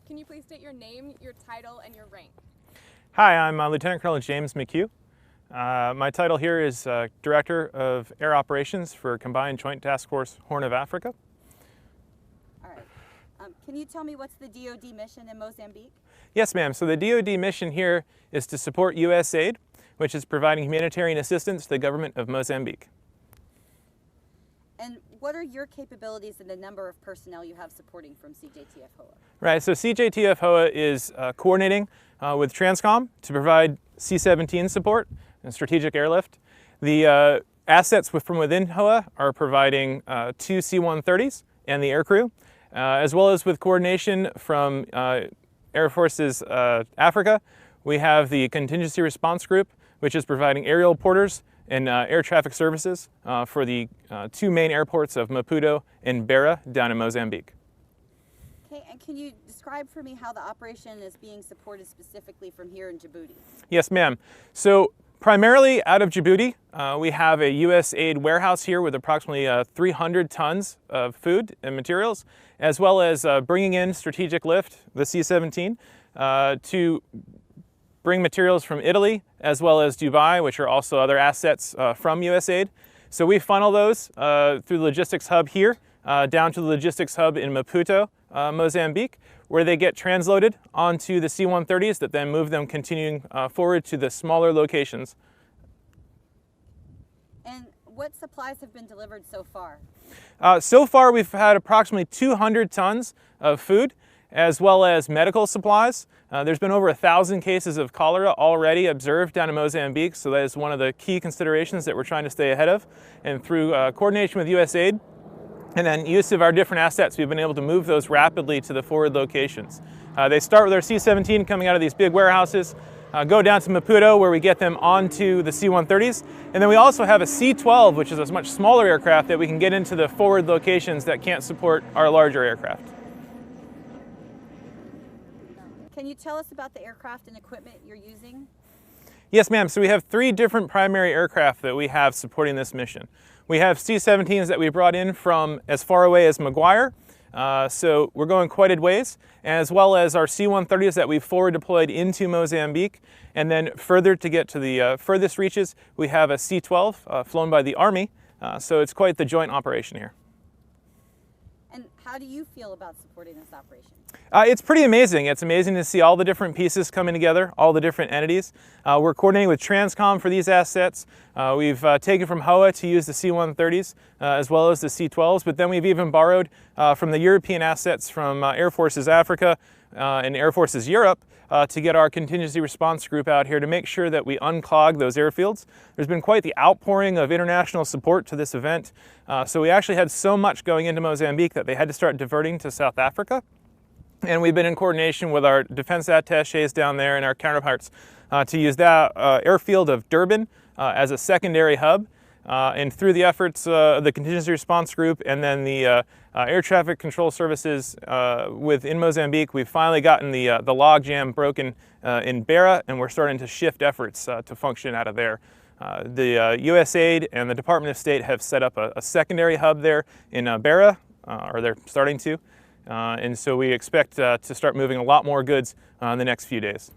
Can you please state your name, your title, and your rank? Hi, I'm Lieutenant Colonel James McCue. My title here is Director of Air Operations for Combined Joint Task Force Horn of Africa. All right. Can you tell me what's the DoD mission in Mozambique? Yes, ma'am. So the DoD mission here is to support USAID, which is providing humanitarian assistance to the government of Mozambique. And what are your capabilities and the number of personnel you have supporting from CJTF-HOA? Right, so CJTF-HOA is coordinating with Transcom to provide C-17 support and strategic airlift. The assets from within HOA are providing 2 C-130s and the aircrew, as well as with coordination from Air Forces Africa. We have the Contingency Response Group, which is providing aerial porters and air traffic services for the 2 main airports of Maputo and Beira down in Mozambique. Okay, and can you describe for me how the operation is being supported specifically from here in Djibouti? Yes, ma'am. So primarily out of Djibouti, we have a USAID warehouse here with approximately 300 tons of food and materials, as well as bringing in strategic lift, the C-17, to bring materials from Italy as well as Dubai, which are also other assets from USAID. So we funnel those through the logistics hub here down to the logistics hub in Maputo, Mozambique, where they get transloaded onto the C-130s that then move them continuing forward to the smaller locations. And what supplies have been delivered so far? So far we've had approximately 200 tons of food, as well as medical supplies. There's been over 1,000 cases of cholera already observed down in Mozambique, so that is one of the key considerations that we're trying to stay ahead of. And through coordination with USAID and then use of our different assets, we've been able to move those rapidly to the forward locations. They start with our C-17 coming out of these big warehouses, go down to Maputo where we get them onto the C-130s, and then we also have a C-12, which is a much smaller aircraft that we can get into the forward locations that can't support our larger aircraft. Can you tell us about the aircraft and equipment you're using? Yes, ma'am. So we have 3 different primary aircraft that we have supporting this mission. We have C-17s that we brought in from as far away as Maguire, so we're going quite a ways, as well as our C-130s that we've forward deployed into Mozambique, and then further to get to the furthest reaches, we have a C-12 flown by the Army, so it's quite the joint operation here. And how do you feel about supporting this operation? It's pretty amazing. It's amazing to see all the different pieces coming together, all the different entities. We're coordinating with Transcom for these assets. We've taken from HOA to use the C-130s as well as the C-12s, but then we've even borrowed from the European assets from Air Forces Africa and Air Forces Europe to get our contingency response group out here to make sure that we unclog those airfields. There's been quite the outpouring of international support to this event. So we actually had so much going into Mozambique that they had to start diverting to South Africa. And we've been in coordination with our defense attachés down there and our counterparts to use that airfield of Durban as a secondary hub. And through the efforts of the contingency response group and then the air traffic control services within Mozambique, we've finally gotten the log jam broken in Beira, and we're starting to shift efforts to function out of there. The USAID and the Department of State have set up a secondary hub there in Beira, or they're starting to. And so we expect to start moving a lot more goods in the next few days.